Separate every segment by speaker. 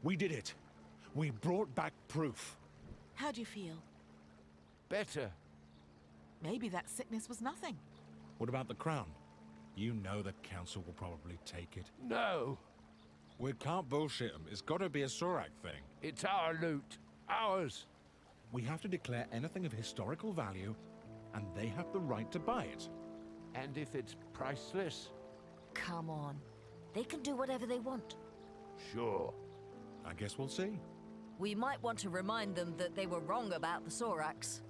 Speaker 1: We did it. We brought back proof.
Speaker 2: How do you feel?
Speaker 3: Better.
Speaker 2: Maybe that sickness was nothing.
Speaker 1: What about the crown? You know the council will probably take it.
Speaker 3: No.
Speaker 1: We can't bullshit them. It's got to be a Sorak thing.
Speaker 3: It's our loot. Ours.
Speaker 1: We have to declare anything of historical value, and they have the right to buy it.
Speaker 3: And if it's priceless?
Speaker 4: Come on. They can do whatever they want.
Speaker 3: Sure.
Speaker 1: I guess we'll see.
Speaker 4: We might want to remind them that they were wrong about the Soraks.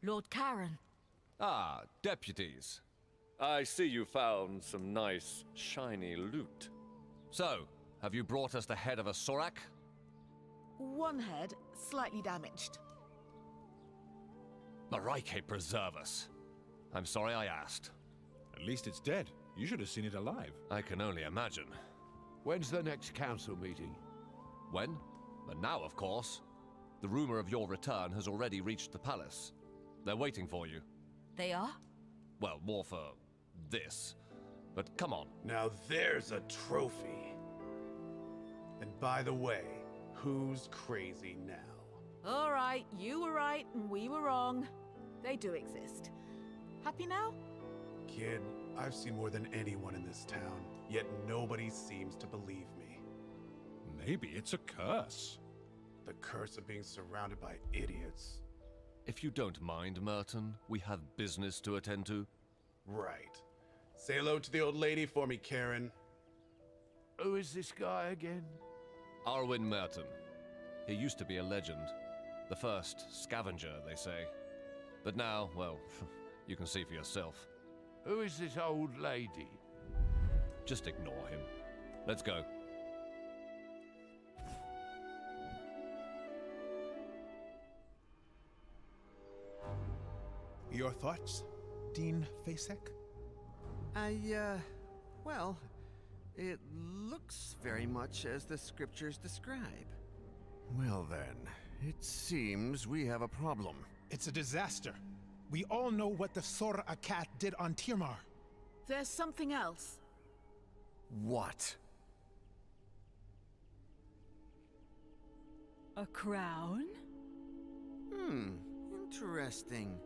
Speaker 4: Lord Karen.
Speaker 5: Ah, deputies. I see you found some nice, shiny loot. So, have you brought us the head of a Sorak?
Speaker 2: One head, slightly damaged.
Speaker 5: Marike preserve us. I'm sorry I asked.
Speaker 1: At least it's dead. You should have seen it alive.
Speaker 5: I can only imagine.
Speaker 3: When's the next council meeting?
Speaker 5: When? But now, of course. The rumor of your return has already reached the palace. They're waiting for you.
Speaker 4: They are?
Speaker 5: Well, more for this. But come on.
Speaker 6: Now there's a trophy. And by the way, who's crazy now?
Speaker 2: All right, you were right and we were wrong. They do exist. Happy now?
Speaker 6: Kid, I've seen more than anyone in this town, yet nobody seems to believe me.
Speaker 1: Maybe it's a curse.
Speaker 6: The curse of being surrounded by idiots.
Speaker 5: If you don't mind, Merton, we have business to attend to.
Speaker 6: Right. Say hello to the old lady for me, Karen.
Speaker 3: Who is this guy again?
Speaker 5: Arwen Merton. He used to be a legend. The first scavenger, they say. But now, well, you can see for yourself.
Speaker 3: Who is this old lady?
Speaker 5: Just ignore him. Let's go.
Speaker 7: Your thoughts, Dean Fasek?
Speaker 8: Well, it looks very much as the scriptures describe. Well then, it seems we have a problem.
Speaker 7: It's a disaster. We all know what the Sor Akat did on Tirmar.
Speaker 2: There's something else.
Speaker 8: What?
Speaker 9: A crown?
Speaker 8: Interesting.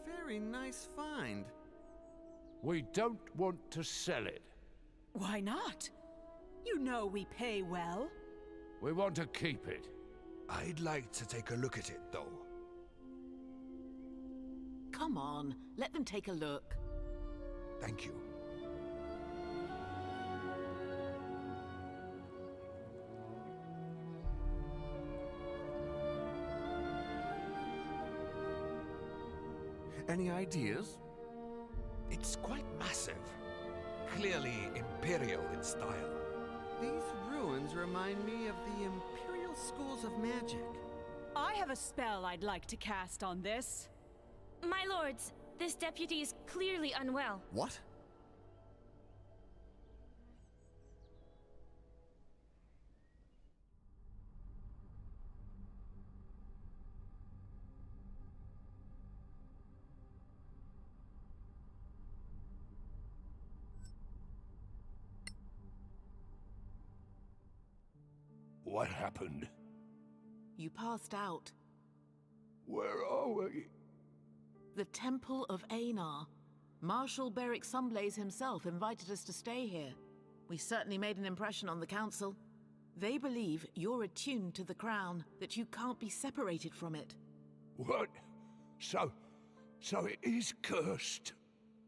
Speaker 8: Very nice find.
Speaker 3: We don't want to sell it.
Speaker 9: Why not? You know we pay well.
Speaker 3: We want to keep it.
Speaker 10: I'd like to take a look at it, though.
Speaker 2: Come on, let them take a look.
Speaker 10: Thank you.
Speaker 8: Any ideas?
Speaker 10: It's quite massive. Clearly imperial in style.
Speaker 8: These ruins remind me of the Imperial Schools of Magic.
Speaker 9: I have a spell I'd like to cast on this.
Speaker 11: My lords, this deputy is clearly unwell.
Speaker 8: What?
Speaker 3: What happened?
Speaker 2: You passed out.
Speaker 3: Where are we?
Speaker 2: The Temple of Einar. Marshal Beric Sunblaze himself invited us to stay here. We certainly made an impression on the council. They believe you're attuned to the crown, that you can't be separated from it.
Speaker 3: What? So it is cursed?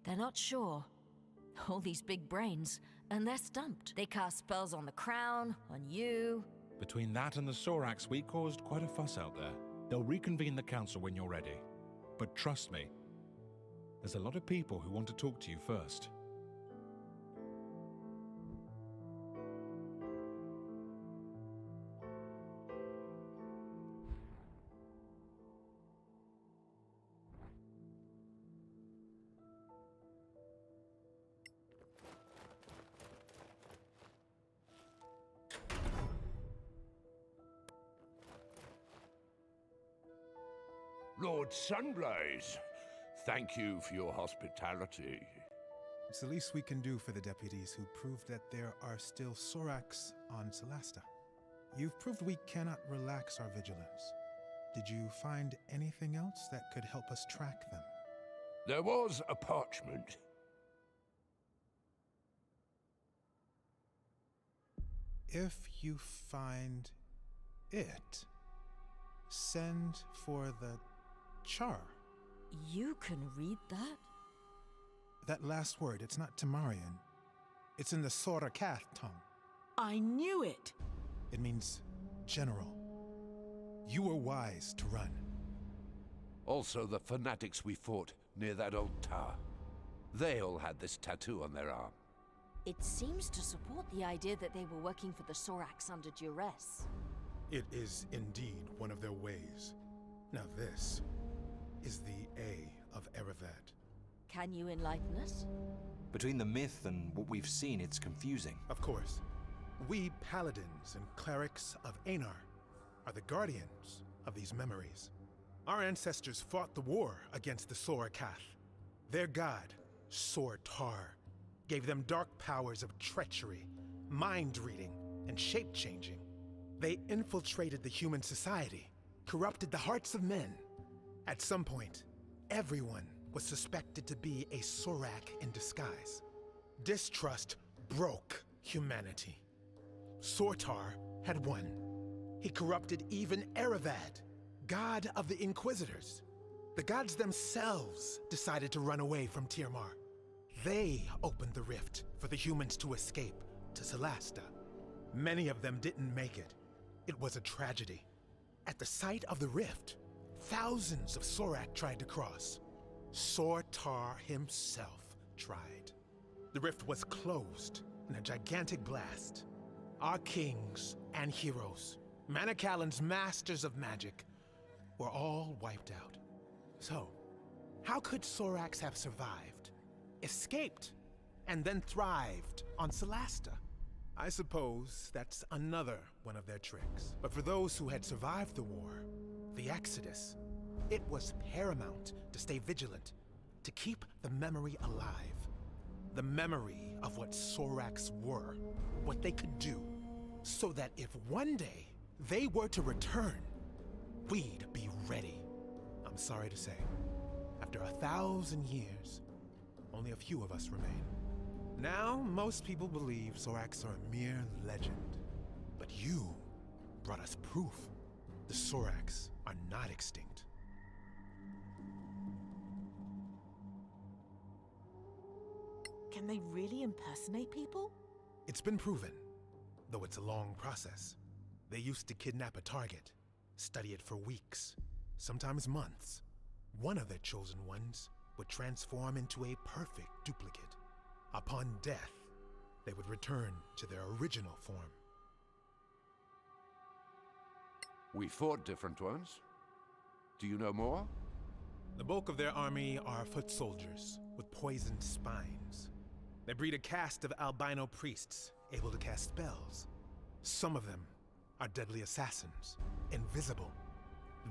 Speaker 4: They're not sure. All these big brains, and they're stumped. They cast spells on the crown, on you.
Speaker 1: Between that and the Sorax, we caused quite a fuss out there. They'll reconvene the council when you're ready. But trust me, there's a lot of people who want to talk to you first.
Speaker 3: Lord Sunblaze, thank you for your hospitality.
Speaker 7: It's the least we can do for the deputies who proved that there are still Sorax on Solasta. You've proved we cannot relax our vigilance. Did you find anything else that could help us track them?
Speaker 3: There was a parchment.
Speaker 7: If you find it, send for the char.
Speaker 4: You can read that?
Speaker 7: That last word, it's not Tamarian. It's in the Sorakath tongue.
Speaker 2: I knew it!
Speaker 7: It means general. You were wise to run.
Speaker 3: Also the fanatics we fought near that old tower. They all had this tattoo on their arm.
Speaker 4: It seems to support the idea that they were working for the Sorax under duress.
Speaker 7: It is indeed one of their ways. Now this is the A of Erevet.
Speaker 4: Can you enlighten us?
Speaker 12: Between the myth and what we've seen, it's confusing.
Speaker 7: Of course. We paladins and clerics of Einar are the guardians of these memories. Our ancestors fought the war against the Sorakath. Their god, Sortar, gave them dark powers of treachery, mind-reading, and shape-changing. They infiltrated the human society, corrupted the hearts of men. At some point, everyone was suspected to be a Sorak in disguise. Distrust broke humanity. Sortar had won. He corrupted even Erevad, god of the Inquisitors. The gods themselves decided to run away from Tirmar. They opened the rift for the humans to escape to Solasta. Many of them didn't make it. It was a tragedy. At the site of the rift, thousands of Sorak tried to cross. Sortar himself tried. The rift was closed in a gigantic blast. Our kings and heroes, Manicalan's masters of magic, were all wiped out. So, how could Sorax have survived, escaped, and then thrived on Solasta? I suppose that's another one of their tricks. But for those who had survived the war, the Exodus, it was paramount to stay vigilant, to keep the memory alive. The memory of what Sorax were, what they could do, so that if one day they were to return, we'd be ready. I'm sorry to say, after 1,000 years, only a few of us remain. Now, most people believe Sorax are a mere legend. But you brought us proof. The Sorax are not extinct.
Speaker 2: Can they really impersonate people?
Speaker 7: It's been proven, though it's a long process. They used to kidnap a target, study it for weeks, sometimes months. One of their chosen ones would transform into a perfect duplicate. Upon death, they would return to their original form.
Speaker 3: We fought different ones. Do you know more?
Speaker 7: The bulk of their army are foot soldiers with poisoned spines. They breed a caste of albino priests able to cast spells. Some of them are deadly assassins, invisible,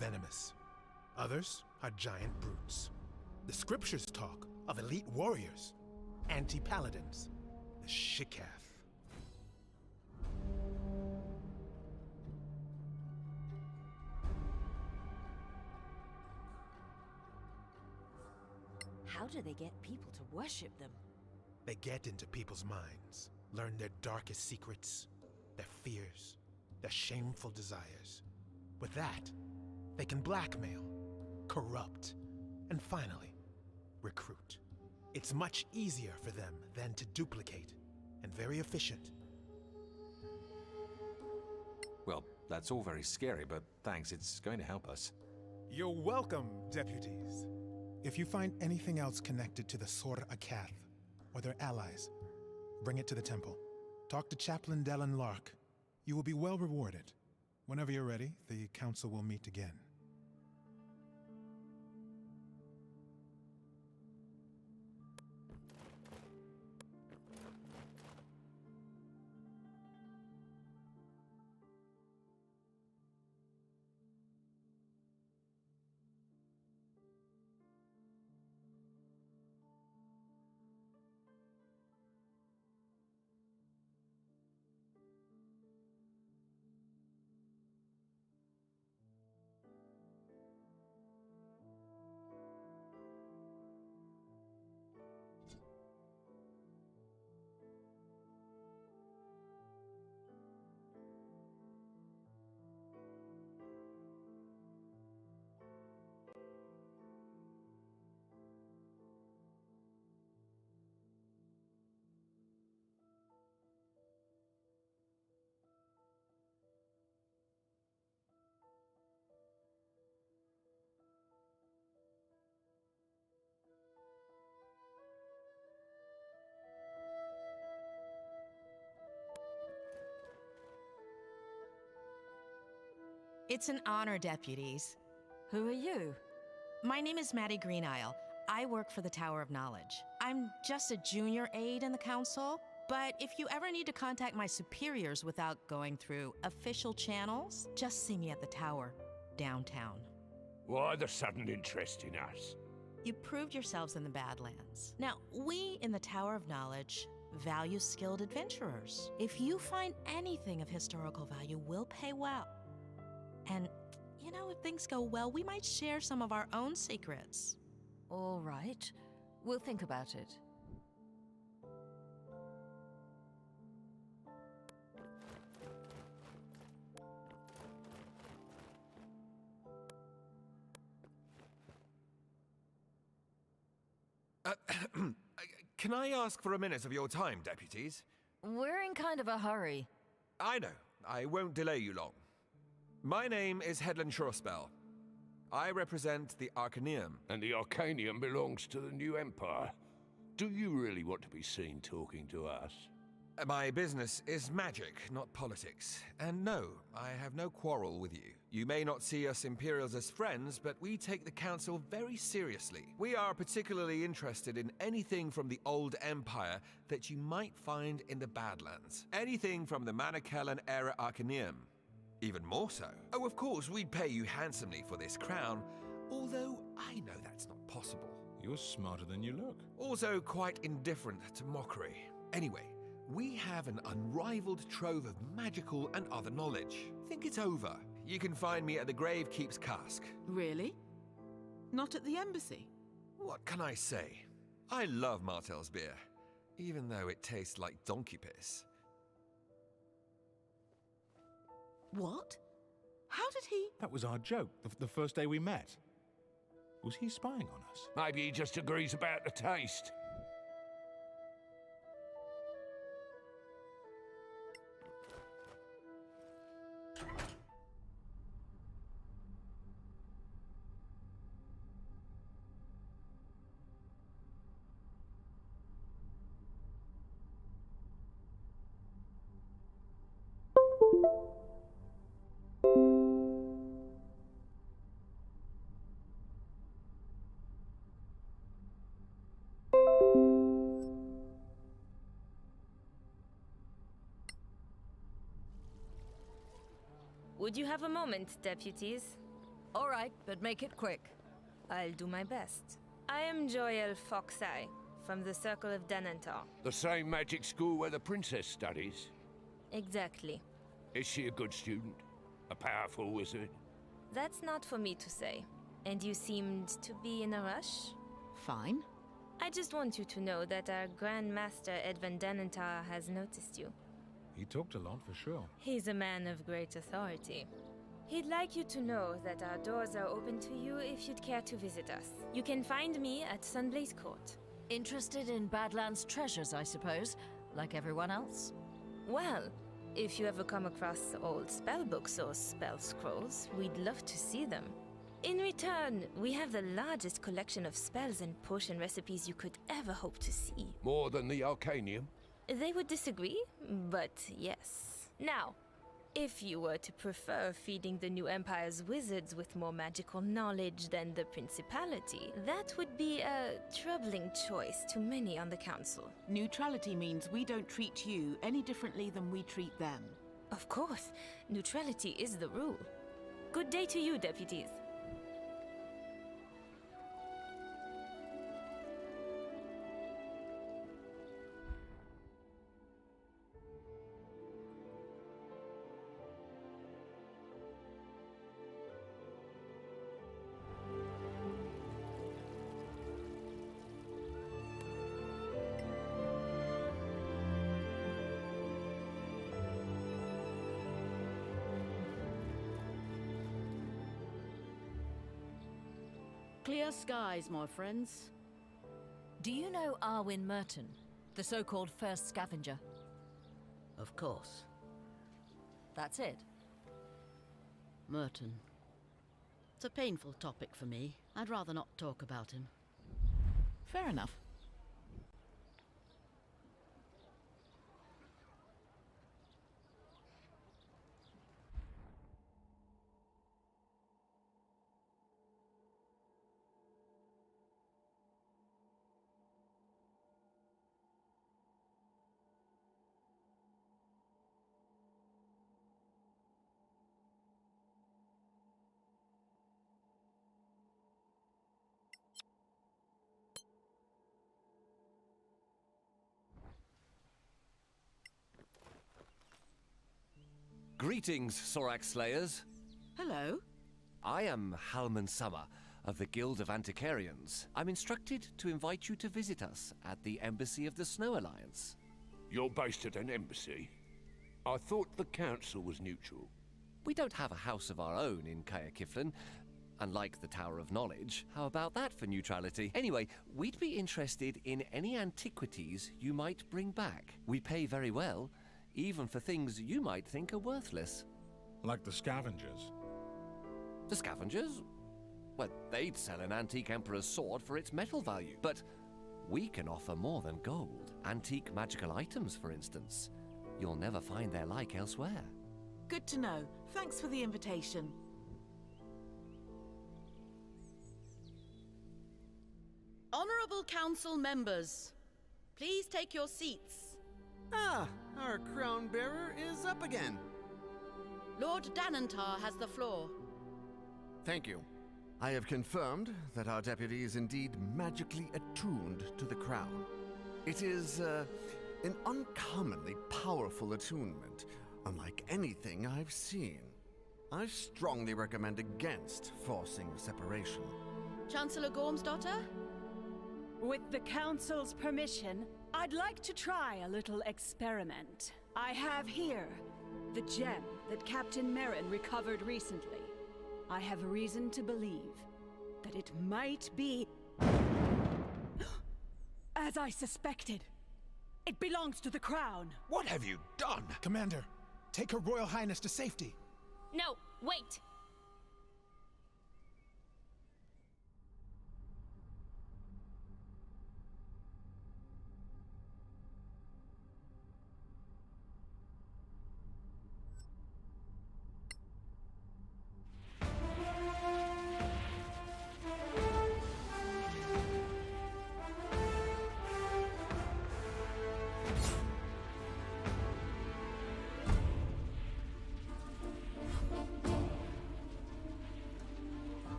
Speaker 7: venomous. Others are giant brutes. The scriptures talk of elite warriors, anti-paladins, the Shikath.
Speaker 4: How do they get people to worship them?
Speaker 7: They get into people's minds, learn their darkest secrets, their fears, their shameful desires. With that, they can blackmail, corrupt, and finally, recruit. It's much easier for them than to duplicate, and very efficient.
Speaker 12: Well, that's all very scary, but thanks, it's going to help us.
Speaker 7: You're welcome, deputies. If you find anything else connected to the Sor Akath, or their allies, bring it to the temple. Talk to Chaplain Dallin Lark. You will be well rewarded. Whenever you're ready, the council will meet again.
Speaker 13: It's an honor, deputies.
Speaker 4: Who are you?
Speaker 13: My name is Maddie Greenisle. I work for the Tower of Knowledge. I'm just a junior aide in the council, but if you ever need to contact my superiors without going through official channels, just see me at the tower, downtown.
Speaker 14: Why the sudden interest in us?
Speaker 13: You proved yourselves in the Badlands. Now, we in the Tower of Knowledge value skilled adventurers. If you find anything of historical value, we'll pay well. And, you know, if things go well, we might share some of our own secrets.
Speaker 4: All right. We'll think about it.
Speaker 10: Can I ask for a minute of your time, deputies?
Speaker 4: We're in kind of a hurry.
Speaker 10: I know. I won't delay you long. My name is Headland Shorespell. I represent the Arcaneum.
Speaker 3: And the Arcanium belongs to the new Empire. Do you really want to be seen talking to us?
Speaker 10: My business is magic, not politics. And no, I have no quarrel with you. You may not see us Imperials as friends, but we take the Council very seriously. We are particularly interested in anything from the old Empire that you might find in the Badlands. Anything from the Manicellan era Arcaneum. Even more so. Oh, of course, we'd pay you handsomely for this crown, although I know that's not possible.
Speaker 1: You're smarter than you look.
Speaker 10: Also quite indifferent to mockery. Anyway, we have an unrivaled trove of magical and other knowledge. Think it's over. You can find me at the Gravekeep's cask.
Speaker 2: Really? Not at the embassy?
Speaker 10: What can I say? I love Martel's beer, even though it tastes like donkey piss.
Speaker 2: What? How did he...
Speaker 1: That was our joke, the first day we met. Was he spying on us?
Speaker 3: Maybe he just agrees about the taste.
Speaker 11: Would you have a moment, deputies?
Speaker 4: All right, but make it quick.
Speaker 11: I'll do my best. I am Joel Foxeye, from the Circle of Danantar.
Speaker 3: The same magic school where the princess studies?
Speaker 11: Exactly.
Speaker 3: Is she a good student? A powerful wizard?
Speaker 11: That's not for me to say. And you seemed to be in a rush?
Speaker 2: Fine.
Speaker 11: I just want you to know that our Grand Master Edvin Danantar has noticed you.
Speaker 1: He talked a lot, for sure.
Speaker 11: He's a man of great authority. He'd like you to know that our doors are open to you if you'd care to visit us. You can find me at Sunblaze Court.
Speaker 4: Interested in Badlands treasures, I suppose, like everyone else?
Speaker 11: Well, if you ever come across old spellbooks or spell scrolls, we'd love to see them. In return, we have the largest collection of spells and potion recipes you could ever hope to see.
Speaker 3: More than the Arcanium?
Speaker 11: They would disagree, but yes. Now, if you were to prefer feeding the new Empire's wizards with more magical knowledge than the Principality, that would be a troubling choice to many on the Council.
Speaker 2: Neutrality means we don't treat you any differently than we treat them.
Speaker 11: Of course, neutrality is the rule. Good day to you, deputies.
Speaker 2: Clear skies, my friends.
Speaker 4: Do you know Arwin Merton, the so-called first scavenger?
Speaker 14: Of course.
Speaker 4: That's it.
Speaker 14: Merton. It's a painful topic for me. I'd rather not talk about him.
Speaker 2: Fair enough.
Speaker 5: Greetings, Sorak Slayers.
Speaker 2: Hello.
Speaker 5: I am Halman Summer of the Guild of Antiquarians. I'm instructed to invite you to visit us at the Embassy of the Snow Alliance.
Speaker 3: You're based at an embassy? I thought the council was neutral.
Speaker 5: We don't have a house of our own in Kaya Kiflin, unlike the Tower of Knowledge. How about that for neutrality? Anyway, we'd be interested in any antiquities you might bring back. We pay very well, even for things you might think are worthless.
Speaker 1: Like the scavengers.
Speaker 5: The scavengers? Well, they'd sell an antique Emperor's sword for its metal value, but we can offer more than gold. Antique magical items, for instance. You'll never find their like elsewhere.
Speaker 2: Good to know. Thanks for the invitation.
Speaker 14: Honorable council members, please take your seats.
Speaker 8: Ah, our crown bearer is up again.
Speaker 14: Lord Danantar has the floor.
Speaker 8: Thank you. I have confirmed that our deputy is indeed magically attuned to the crown. It is an uncommonly powerful attunement, unlike anything I've seen. I strongly recommend against forcing separation.
Speaker 14: Chancellor Gormsdotter?
Speaker 9: With the Council's permission, I'd like to try a little experiment. I have here the gem that Captain Merrin recovered recently. I have reason to believe that it might be... as I suspected. It belongs to the crown.
Speaker 10: What have you done?
Speaker 7: Commander, take Her Royal Highness to safety.
Speaker 11: No, wait!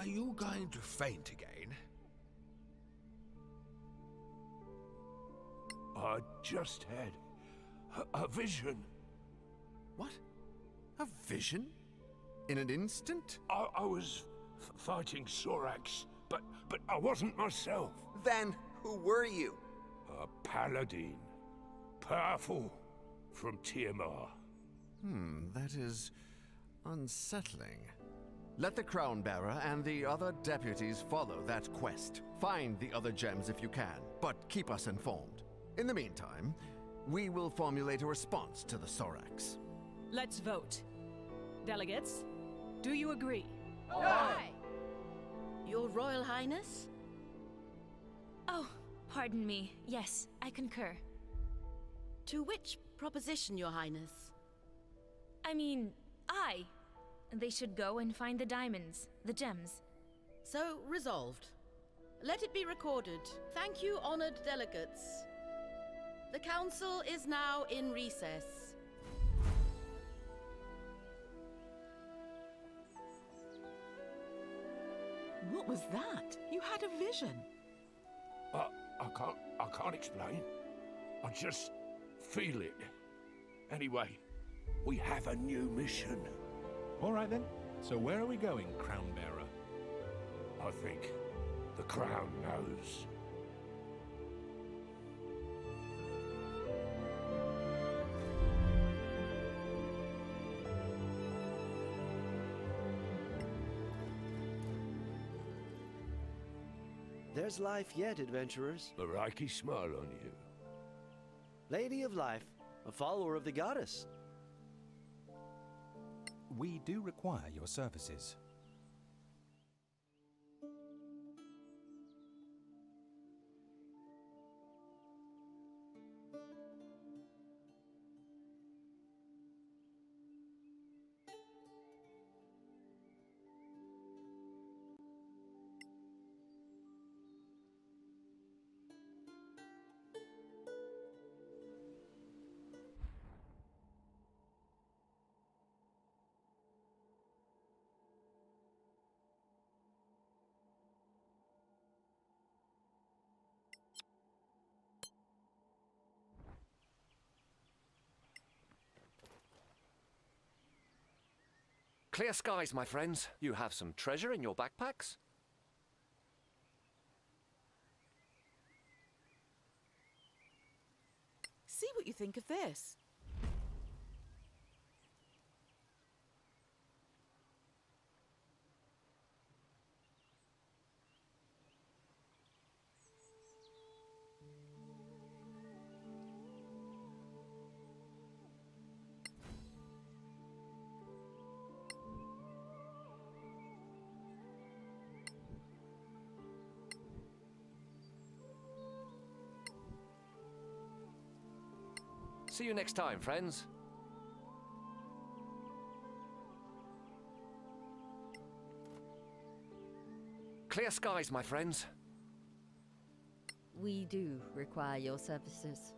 Speaker 10: Are you going to faint again?
Speaker 3: I just had a vision.
Speaker 8: What? A vision? In an instant?
Speaker 3: I was fighting Sorax, but I wasn't myself.
Speaker 15: Then, who were you?
Speaker 3: A paladin. Powerful. From Tiamat.
Speaker 8: That is unsettling. Let the Crown Bearer and the other deputies follow that quest. Find the other gems if you can, but keep us informed. In the meantime, we will formulate a response to the Sorax.
Speaker 9: Let's vote. Delegates, do you agree?
Speaker 14: Aye. Your Royal Highness?
Speaker 11: Oh, pardon me. Yes, I concur.
Speaker 14: To which proposition, Your Highness?
Speaker 11: I mean, they should go and find the diamonds, the gems.
Speaker 14: So resolved. Let it be recorded. Thank you, honored delegates. The council is now in recess.
Speaker 2: What was that? You had a vision.
Speaker 3: I can't explain. I just feel it. Anyway, we have a new mission.
Speaker 1: All right then. So where are we going, Crown Bearer?
Speaker 3: I think the Crown knows.
Speaker 15: There's life yet, adventurers.
Speaker 3: A Reiki smile on you.
Speaker 15: Lady of Life, a follower of the goddess.
Speaker 12: We do require your services.
Speaker 5: Clear skies, my friends. You have some treasure in your backpacks?
Speaker 2: See what you think of this.
Speaker 5: See you next time, friends. Clear skies, my friends.
Speaker 16: We do require your services.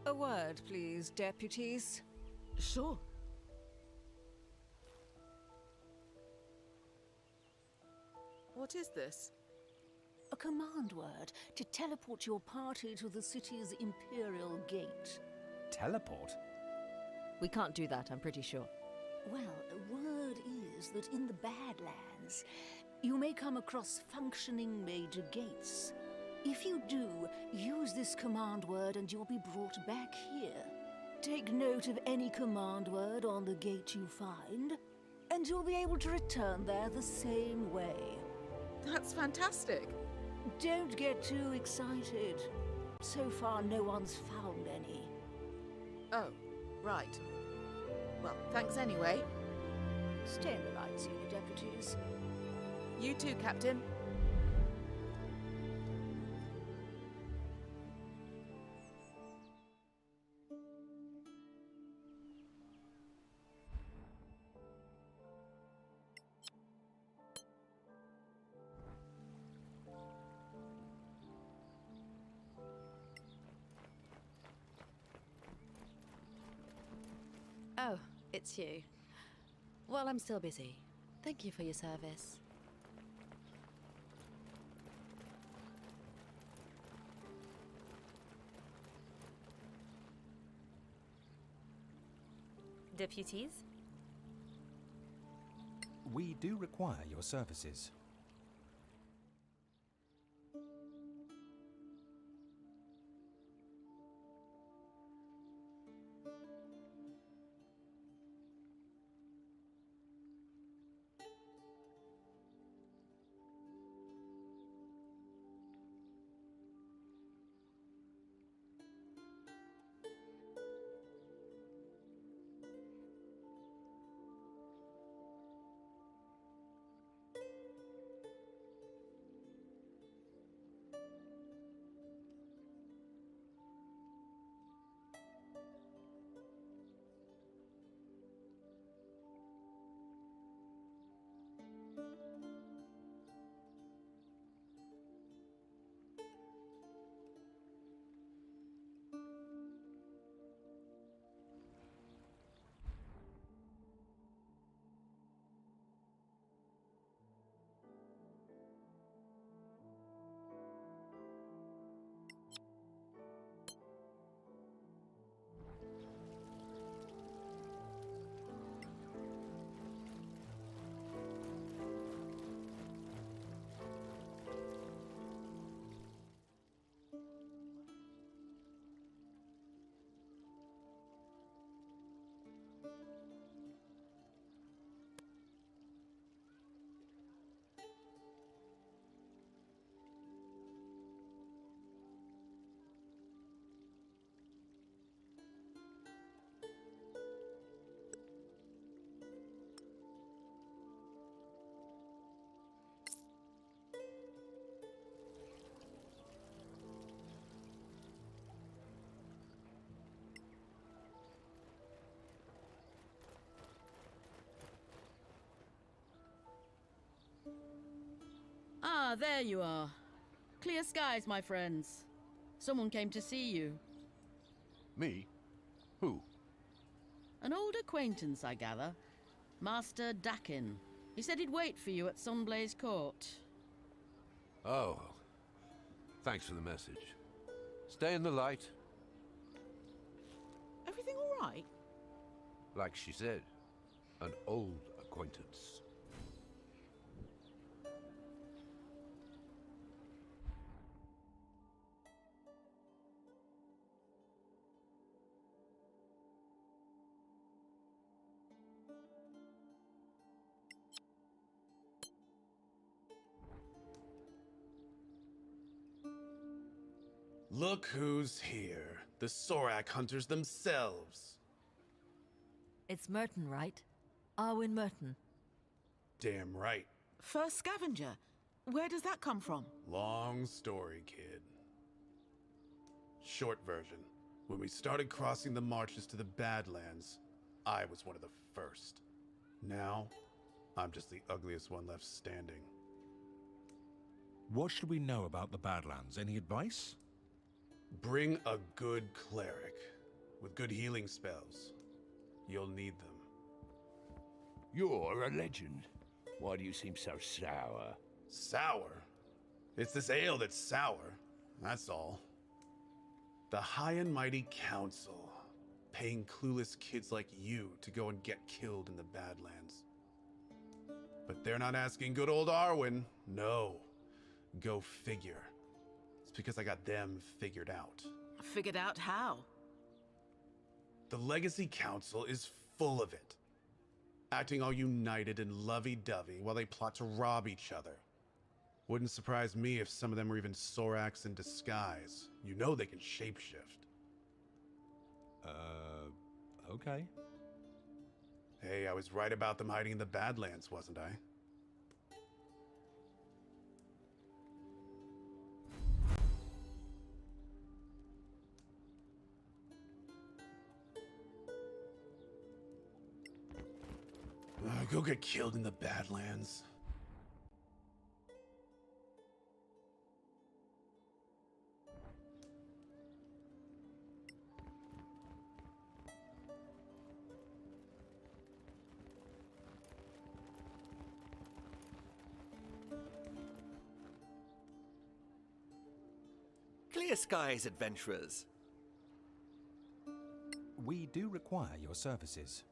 Speaker 9: A word, please, deputies.
Speaker 2: Sure. What is this?
Speaker 17: A command word to teleport your party to the city's Imperial Gate.
Speaker 18: Teleport?
Speaker 16: We can't do that, I'm pretty sure.
Speaker 17: Well, word is that in the Badlands, you may come across functioning major gates. If you do, use this command word and you'll be brought back here. Take note of any command word on the gate you find, and you'll be able to return there the same way.
Speaker 2: That's fantastic.
Speaker 17: Don't get too excited. So far, no one's found any.
Speaker 2: Oh, right. Well, thanks anyway.
Speaker 17: Stay in the light, senior deputies.
Speaker 2: You too, Captain.
Speaker 13: Oh, it's you. Well, I'm still busy. Thank you for your service.
Speaker 11: Deputies?
Speaker 18: We do require your services.
Speaker 14: Ah, there you are. Clear skies, my friends. Someone came to see you.
Speaker 3: Me? Who?
Speaker 14: An old acquaintance, I gather. Master Dakin. He said he'd wait for you at Sunblaze Court.
Speaker 3: Oh. Thanks for the message. Stay in the light.
Speaker 2: Everything all right?
Speaker 3: Like she said, an old acquaintance.
Speaker 6: Look who's here. The Sorak hunters themselves.
Speaker 4: It's Merton, right? Arwen Merton.
Speaker 6: Damn right.
Speaker 2: First scavenger. Where does that come from?
Speaker 6: Long story, kid. Short version. When we started crossing the marches to the Badlands, I was one of the first. Now, I'm just the ugliest one left standing.
Speaker 1: What should we know about the Badlands? Any advice?
Speaker 6: Bring a good cleric. with good healing spells. You'll need them.
Speaker 3: You're a legend. Why do you seem so sour?
Speaker 6: Sour? It's this ale that's sour, that's all. The High and Mighty Council, paying clueless kids like you to go and get killed in the Badlands. But they're not asking good old Arwen. No. Go figure. It's because I got them figured out.
Speaker 2: Figured out how?
Speaker 6: The Legacy Council is full of it. Acting all united and lovey-dovey while they plot to rob each other. Wouldn't surprise me if some of them were even Sorax in disguise. You know they can shapeshift.
Speaker 1: Okay.
Speaker 6: Hey, I was right about them hiding in the Badlands, wasn't I? Go get killed in the Badlands.
Speaker 5: Clear skies, adventurers.
Speaker 18: We do require your services.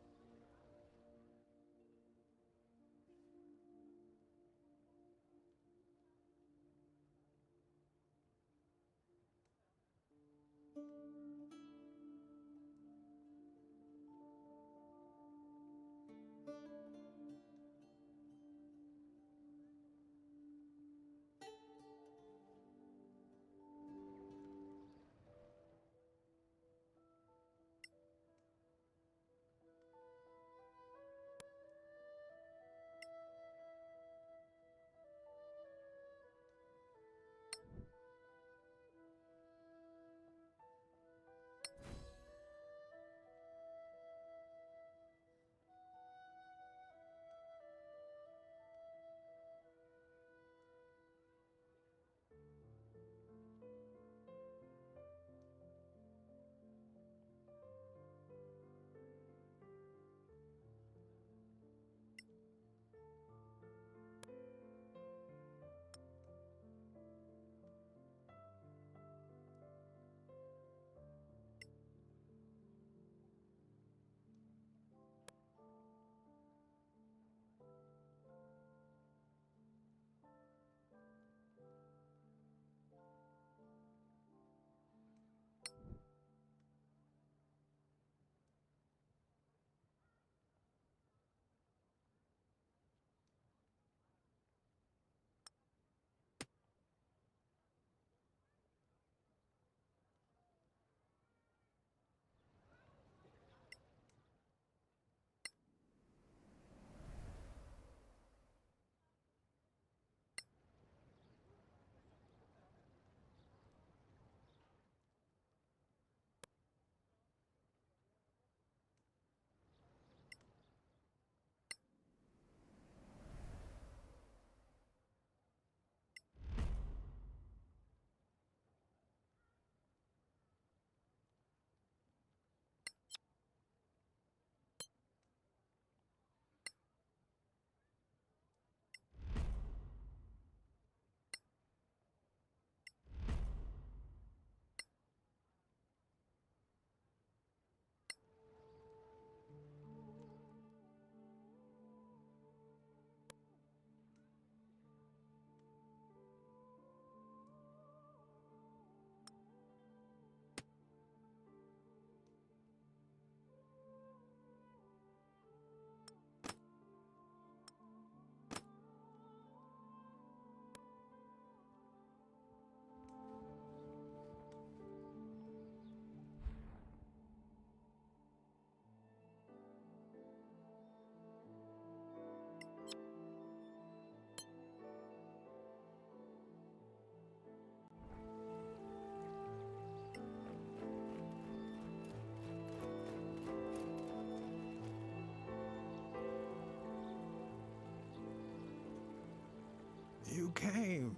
Speaker 7: You came.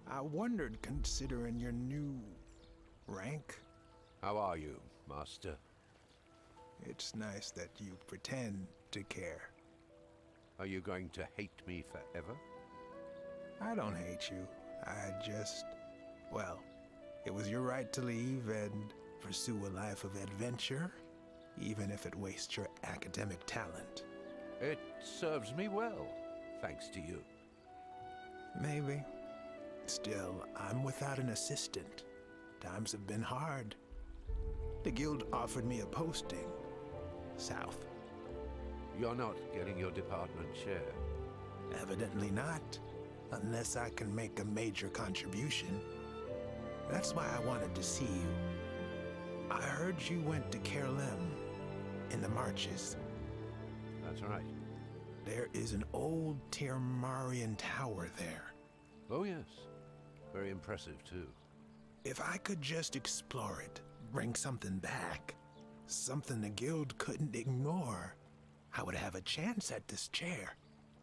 Speaker 7: I wondered, considering your new rank.
Speaker 3: How are you, Master?
Speaker 7: It's nice that you pretend to care.
Speaker 3: Are you going to hate me forever?
Speaker 7: I don't hate you. Well, it was your right to leave and pursue a life of adventure, even if it wastes your academic talent.
Speaker 3: It serves me well, thanks to you.
Speaker 7: Maybe. Still, I'm without an assistant. Times have been hard. The guild offered me a posting. South.
Speaker 3: You're not getting your department share.
Speaker 7: Evidently not. Unless I can make a major contribution. That's why I wanted to see you. I heard you went to Kerlem in the marches.
Speaker 3: That's right.
Speaker 7: There is an old Tirmarian tower there.
Speaker 3: Oh yes. Very impressive too.
Speaker 7: If I could just explore it, bring something back, something the guild couldn't ignore, I would have a chance at this chair.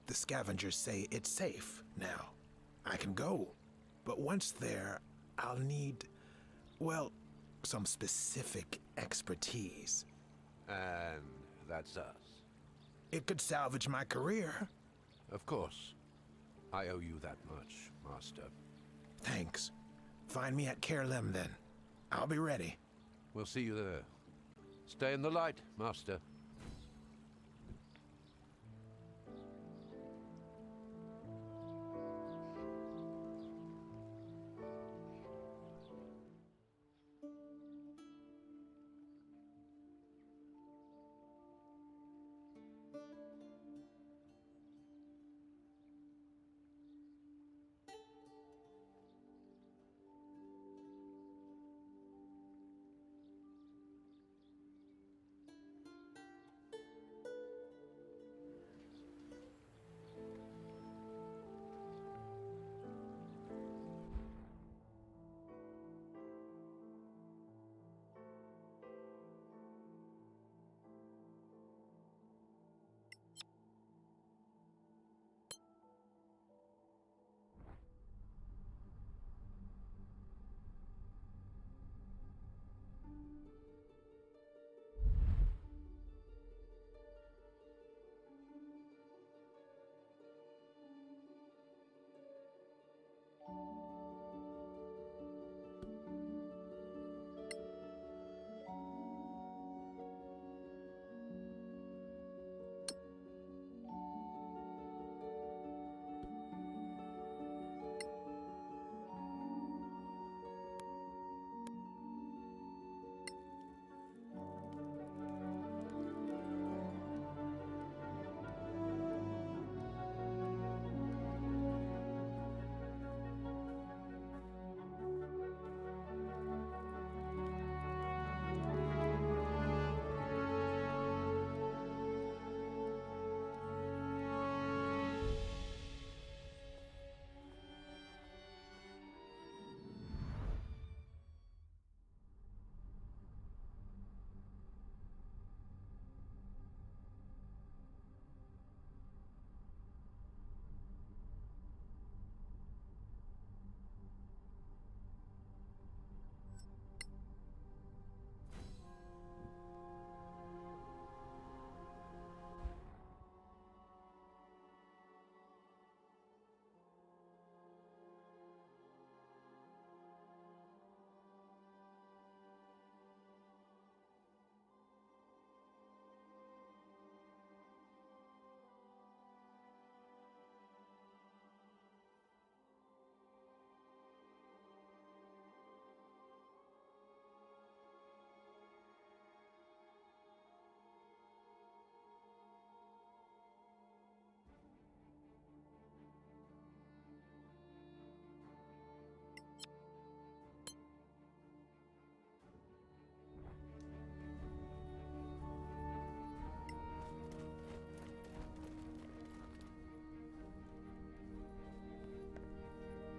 Speaker 7: The scavengers say it's safe now. I can go. But once there, I'll need, well, some specific expertise.
Speaker 3: And that's us.
Speaker 7: It could salvage my career.
Speaker 3: Of course. I owe you that much, Master.
Speaker 7: Thanks. Find me at Kerlem then. I'll be ready.
Speaker 3: We'll see you there. Stay in the light, Master.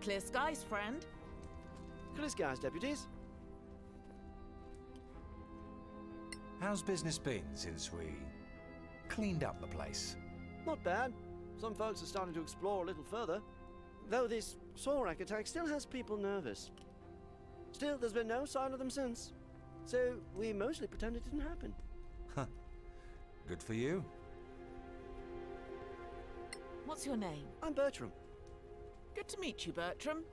Speaker 2: Clear skies, friend.
Speaker 15: Clear skies, deputies.
Speaker 18: How's business been since we cleaned up the place?
Speaker 15: Not bad. Some folks are starting to explore a little further. Though this Sorak attack still has people nervous. Still, there's been no sign of them since. So we mostly pretend it didn't happen.
Speaker 18: Good for you.
Speaker 2: What's your name?
Speaker 15: I'm Bertram.
Speaker 2: Good to meet you, Bertram.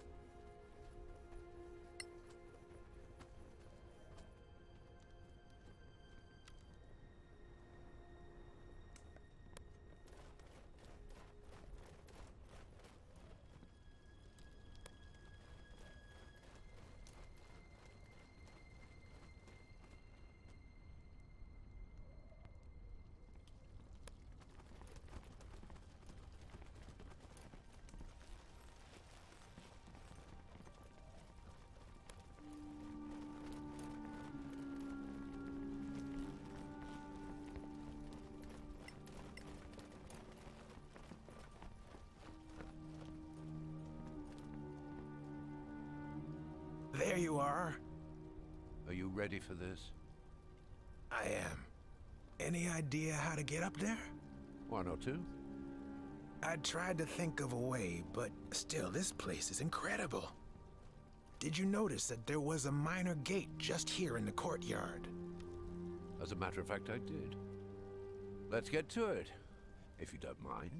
Speaker 19: There you are.
Speaker 3: Are you ready for this?
Speaker 19: I am. Any idea how to get up there?
Speaker 3: One or two?
Speaker 19: I tried to think of a way, but still, this place is incredible. Did you notice that there was a minor gate just here in the courtyard?
Speaker 3: As a matter of fact, I did. Let's get to it, if you don't mind.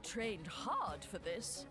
Speaker 20: trained hard for this.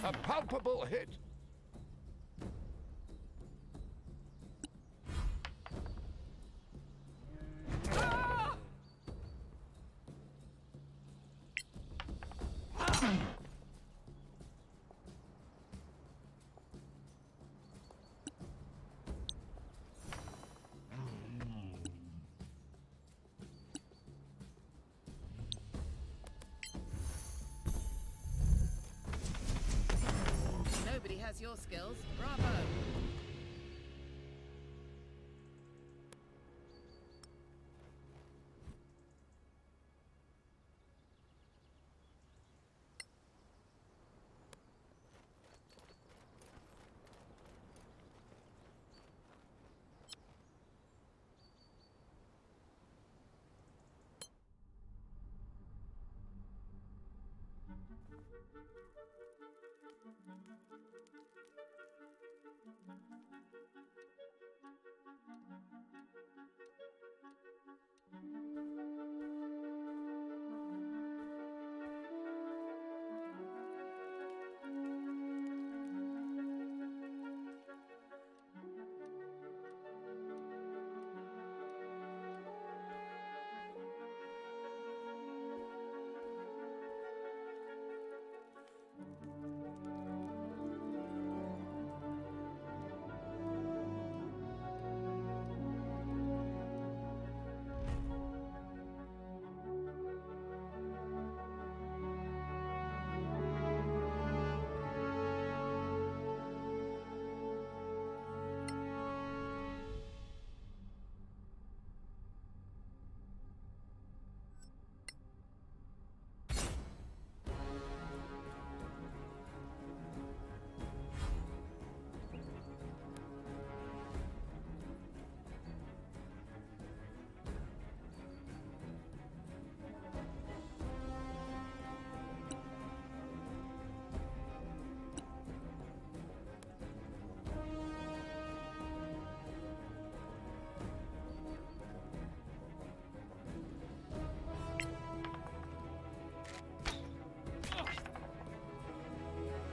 Speaker 3: A palpable hit.
Speaker 2: Nobody has your skills. Bravo!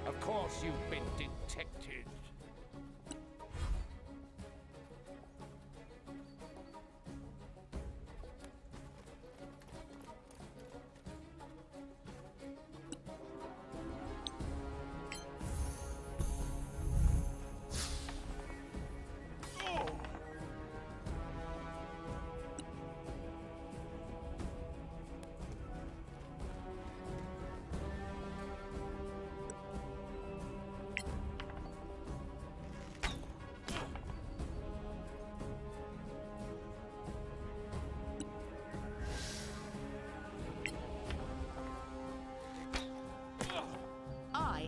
Speaker 3: Of course you've been detected.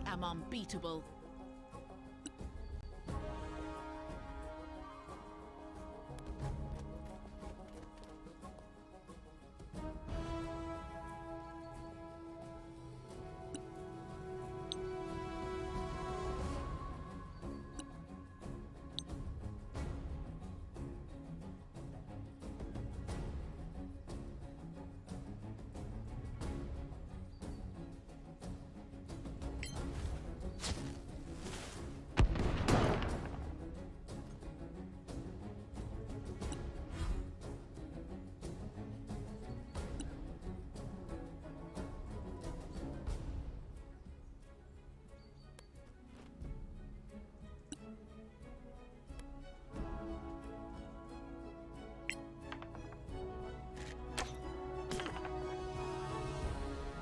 Speaker 2: I am unbeatable.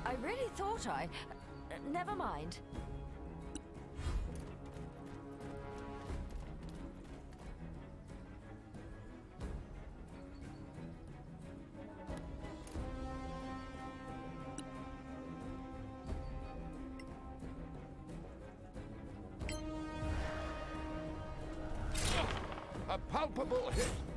Speaker 4: I really thought never mind.
Speaker 3: A palpable hit.